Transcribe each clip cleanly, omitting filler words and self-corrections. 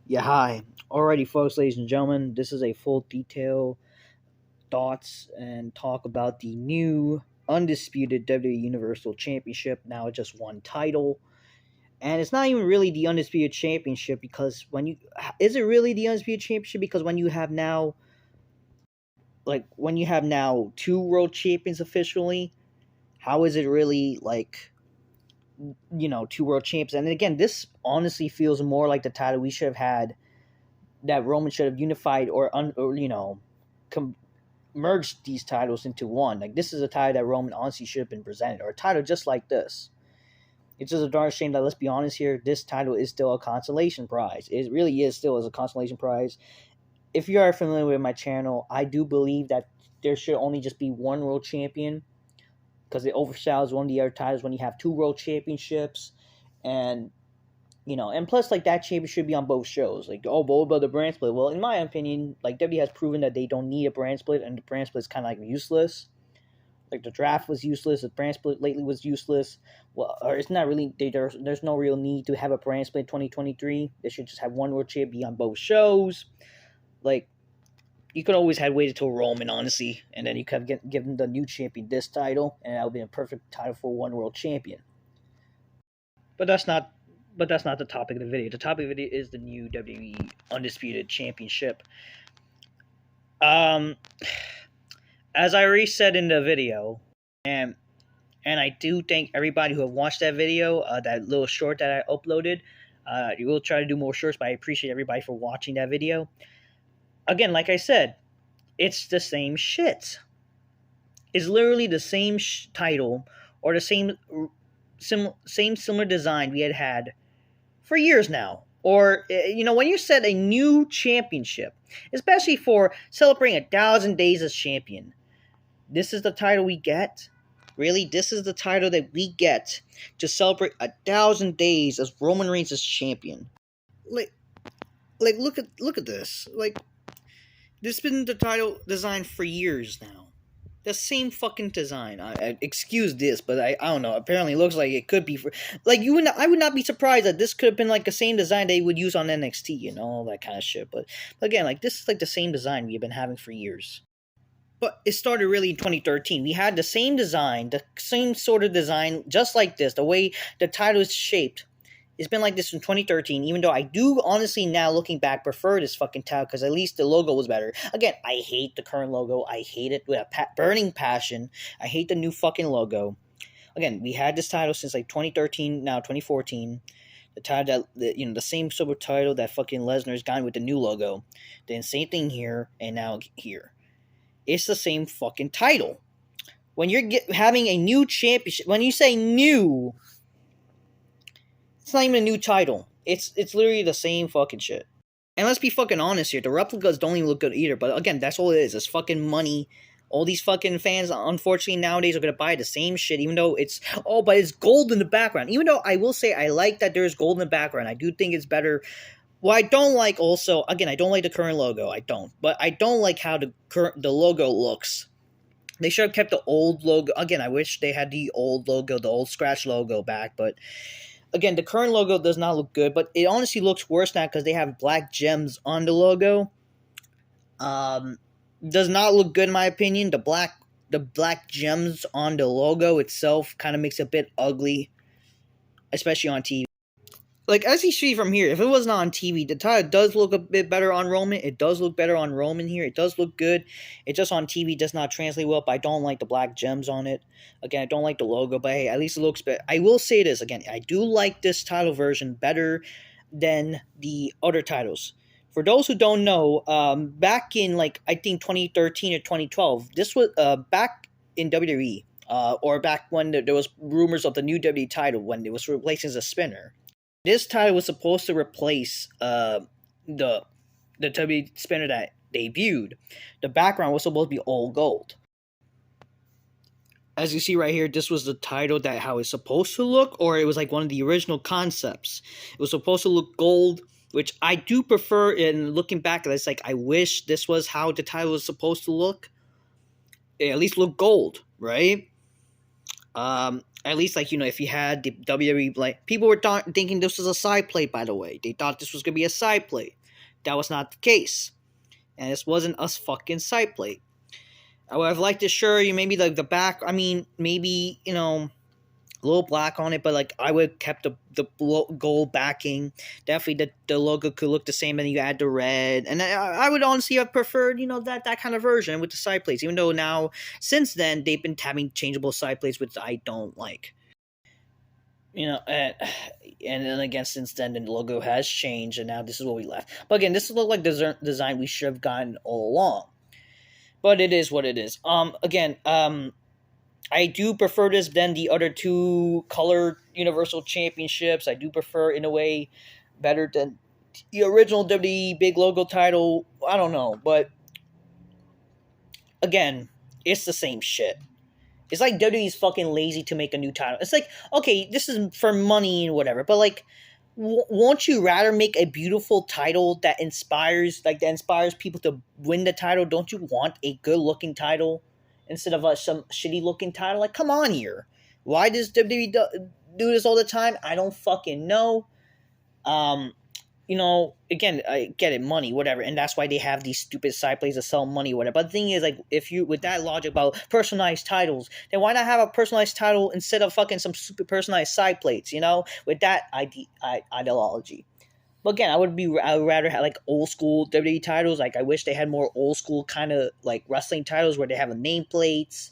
Yeah, hi. Alrighty, folks, ladies and gentlemen, this is a full detail thoughts and talk about the new undisputed WWE Universal Championship. Now it's just one title, and it's not even really the undisputed championship because when you is it really the undisputed championship? Because when you have now two world champions officially, how is it really like two world champs? And again, this honestly feels more like the title we should have had that Roman should have unified or com- merged these titles into one. Like this is a title that Roman honestly should have been presented, or a title just like this. It's just a darn shame that, let's be honest here, this title is still a consolation prize. It really is still as a consolation prize. If you are familiar with my channel, I do believe that there should only just be one world champion because it overshadows one of the other titles when you have two world championships. And plus, like, that championship should be on both shows. Like, oh, but what about the brand split? Well, in my opinion, like, WWE has proven that they don't need a brand split, and the brand split is kind of like useless. Like, the draft was useless, the brand split lately was useless. Well, or it's not really, there's no real need to have a brand split 2023. They should just have one world champ be on both shows. Like, you could always have waited till Roman, honestly, and then you could have given the new champion this title, and that would be a perfect title for one world champion. But that's not the topic of the video. The topic of the video is the new WWE Undisputed Championship. As I already said in the video, and I do thank everybody who have watched that video, that little short that I uploaded. You will try to do more shorts, but I appreciate everybody for watching that video. Again, like I said, it's the same shit. It's literally the same title or the same similar design we had for years now. Or, when you set a new championship, especially for celebrating 1,000 days as champion, this is the title we get? Really? This is the title that we get to celebrate 1,000 days as Roman Reigns as champion? Like, look at this. Like, this has been the title design for years now. The same fucking design. I excuse this, but I don't know. Apparently, it looks like it could be for like I would not be surprised that this could have been like the same design they would use on NXT, all that kind of shit. But again, like this is like the same design we've been having for years. But it started really in 2013. We had the same design, the same sort of design, just like this. The way the title is shaped, it's been like this from 2013, even though I do honestly now, looking back, prefer this fucking title because at least the logo was better. Again, I hate the current logo. I hate it with a burning passion. I hate the new fucking logo. Again, we had this title since like 2013, now 2014. The title the same sort of title that fucking Lesnar's gotten with the new logo. Then same thing here and now here. It's the same fucking title. When you're having a new championship, when you say new, it's not even a new title. It's literally the same fucking shit. And let's be fucking honest here. The replicas don't even look good either. But again, that's all it is. It's fucking money. All these fucking fans, unfortunately, nowadays are going to buy the same shit, even though but it's gold in the background. Even though I will say I like that there's gold in the background. I do think it's better. Well, I don't like also, again, I don't like the current logo. I don't. But I don't like how the logo looks. They should have kept the old logo. Again, I wish they had the old logo, the old scratch logo back. But again, the current logo does not look good. But it honestly looks worse now because they have black gems on the logo. Does not look good in my opinion. The black gems on the logo itself kind of makes it a bit ugly, especially on TV. Like, as you see from here, if it was not on TV, the title does look a bit better on Roman. It does look better on Roman here. It does look good. It just on TV does not translate well, but I don't like the black gems on it. Again, I don't like the logo, but hey, at least it looks better. I will say this, again, I do like this title version better than the other titles. For those who don't know, back in, like, I think 2013 or 2012, this was back in WWE, or back when there was rumors of the new WWE title when it was replacing as a spinner. This title was supposed to replace the WWE spinner that debuted. The background was supposed to be all gold. As you see right here, this was the title that how it's supposed to look, or it was like one of the original concepts. It was supposed to look gold, which I do prefer. In looking back, it's like I wish this was how the title was supposed to look. It at least look gold, right? At least like if you had the WWE, like people were thinking this was a side plate. By the way, they thought this was gonna be a side plate. That was not the case, and this wasn't a fucking side plate. I would have liked to show you maybe like the back. I mean, maybe a little black on it, but like I would have kept the gold backing. Definitely the logo could look the same, and you add the red. And I would honestly have preferred that kind of version with the side plates. Even though now since then they've been having changeable side plates, which I don't like. And then again, since then the logo has changed, and now this is what we left. But again, this look like design we should have gotten all along. But it is what it is. Again, I do prefer this than the other two colored Universal Championships. I do prefer, in a way, better than the original WWE big logo title. I don't know, but again, it's the same shit. It's like WWE's fucking lazy to make a new title. It's like, okay, this is for money and whatever, but like, won't you rather make a beautiful title that inspires people to win the title? Don't you want a good looking title instead of some shitty looking title? Like, come on here. Why does WWE do this all the time? I don't fucking know. Again, I get it, money, whatever, and that's why they have these stupid side plays to sell money, whatever. But the thing is, like, if you, with that logic about personalized titles, then why not have a personalized title instead of fucking some super personalized side plates, with that ideology? But again, I would rather have like old school WWE titles. Like, I wish they had more old school kind of like wrestling titles where they have nameplates.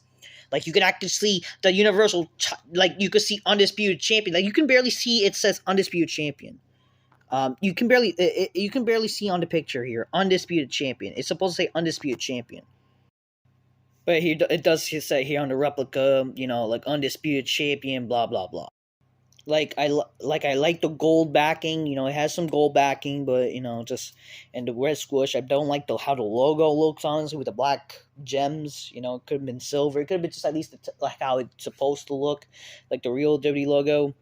Like, you can actually see the Universal, like, you could see Undisputed Champion. Like, you can barely see it says Undisputed Champion. You can barely see on the picture here, Undisputed Champion. It's supposed to say Undisputed Champion. But here, it does say here on the replica, like Undisputed Champion, blah, blah, blah. Like I like the gold backing, it has some gold backing, but just and the red squish. I don't like how the logo looks, honestly, with the black gems. It could have been silver. It could have been just at least like how it's supposed to look, like the real WWE logo.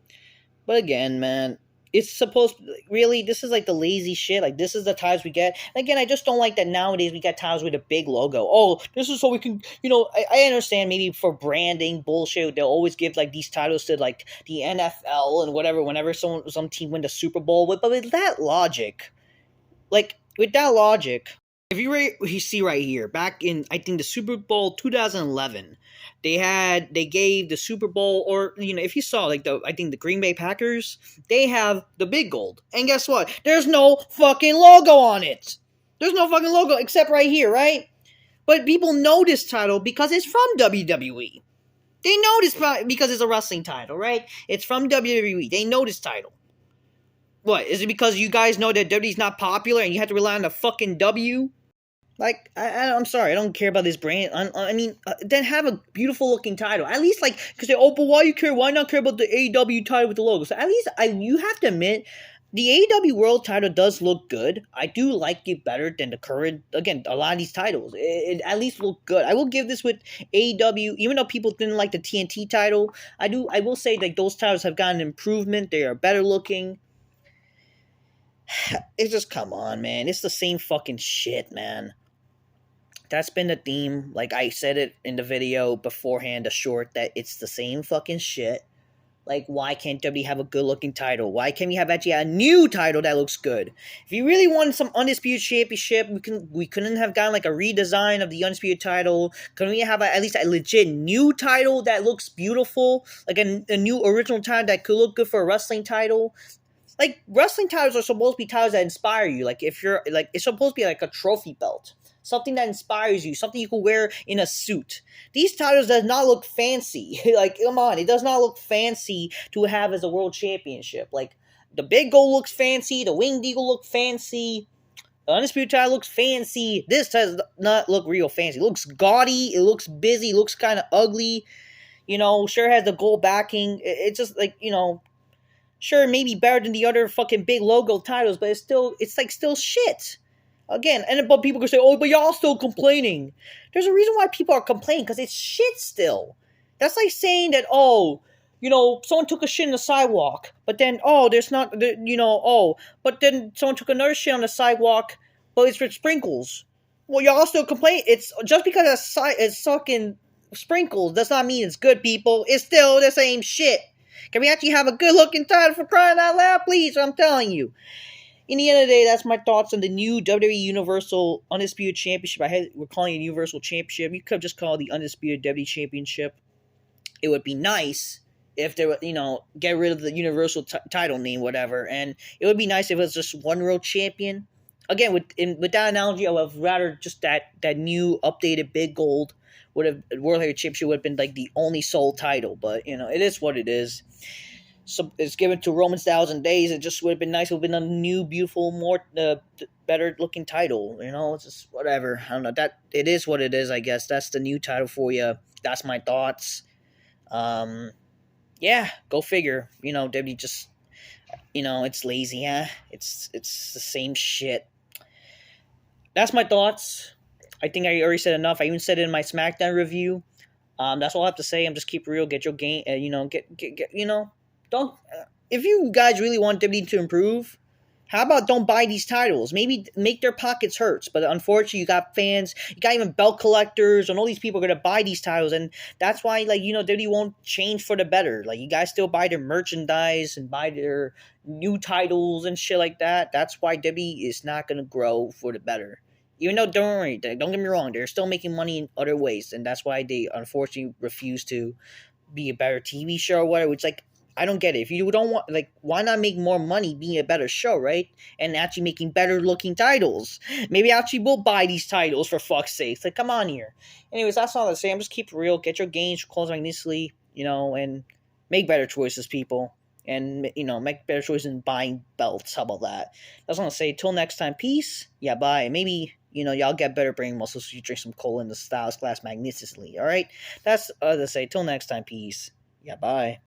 But again, man, it's supposed really. This is like the lazy shit. Like, this is the titles we get. And again, I just don't like that nowadays we get titles with a big logo. Oh, this is so we can. I understand maybe for branding bullshit, they'll always give like these titles to like the NFL and whatever. Whenever some team win the Super Bowl, but with that logic, if you see right here, back in I think the Super Bowl 2011, they gave the Super Bowl, or if you saw like I think the Green Bay Packers, they have the big gold, and guess what? There's no fucking logo on it. There's no fucking logo except right here, right? But people know this title because it's from WWE. They know this because it's a wrestling title, right? It's from WWE. They know this title. What, is it because you guys know that WWE's not popular and you have to rely on the fucking W? Like, I'm sorry, I don't care about this brand. I mean, then have a beautiful looking title. At least, like, because but why you care? Why not care about the AEW title with the logo? So at least, you have to admit, the AEW World title does look good. I do like it better than the current, again, a lot of these titles. It at least look good. I will give this with AEW, even though people didn't like the TNT title, I will say that those titles have gotten improvement. They are better looking. It's just, come on, man. It's the same fucking shit, man. That's been the theme. Like, I said it in the video beforehand, the short, that it's the same fucking shit. Like, why can't WWE have a good-looking title? Why can't we have actually a new title that looks good? If you really wanted some Undisputed Championship, we couldn't have gotten, like, a redesign of the Undisputed title. Couldn't we have at least a legit new title that looks beautiful? Like, a new original title that could look good for a wrestling title? Like, wrestling titles are supposed to be titles that inspire you. Like, if you're, like, it's supposed to be like a trophy belt. Something that inspires you. Something you can wear in a suit. These titles does not look fancy. Like, come on. It does not look fancy to have as a world championship. Like, the Big Gold looks fancy. The Winged Eagle looks fancy. The Undisputed title looks fancy. This does not look real fancy. It looks gaudy. It looks busy. It looks kind of ugly. Sure has the gold backing. It's just like, sure, maybe better than the other fucking big logo titles, but it's still shit. Again, but people can say, oh, but y'all still complaining. There's a reason why people are complaining, because it's shit still. That's like saying that, someone took a shit in the sidewalk, but then, but then someone took another shit on the sidewalk, but it's with sprinkles. Well, y'all still complain. It's just because it's fucking sprinkles does not mean it's good, people. It's still the same shit. Can we actually have a good looking title for crying out loud, please? I'm telling you. In the end of the day, that's my thoughts on the new WWE Universal Undisputed Championship. We're calling it Universal Championship. You could just call it the Undisputed WWE Championship. It would be nice if they would, get rid of the Universal title name, whatever. And it would be nice if it was just one world champion. Again, with that analogy, I would rather just that new updated big gold would have World Heavyweight Championship would have been like the only sole title. But it is what it is. So it's given to Roman Styles in days. It just would have been nice. It would have been a new, beautiful, more better looking title. It's just whatever. I don't know. That it is what it is. I guess that's the new title for you. That's my thoughts. Yeah, go figure. WWE just, it's lazy. It's the same shit. That's my thoughts. I think I already said enough. I even said it in my SmackDown review. That's all I have to say. I'm just keep real. Get your game. Don't. If you guys really want WWE to improve, how about don't buy these titles? Maybe make their pockets hurt. But unfortunately, you got fans, you got even belt collectors, and all these people are gonna buy these titles, and that's why, WWE won't change for the better. Like, you guys still buy their merchandise and buy their new titles and shit like that. That's why WWE is not gonna grow for the better. Even though, don't worry, don't get me wrong, they're still making money in other ways, and that's why they unfortunately refuse to be a better TV show or whatever. It's like, I don't get it. If you don't want, why not make more money being a better show, right? And actually making better looking titles. Maybe actually we'll buy these titles for fuck's sake. Like, come on here. Anyways, that's all I'm saying. Just keep it real. Get your gains closed magnetically, and make better choices, people. And, make better choices in buying belts. How about that? That's all I'm saying. Till next time, peace. Yeah, bye. Maybe, y'all get better brain muscles if you drink some cola in the Styles glass magnificently, all right? That's all to say. Till next time, peace. Yeah, bye.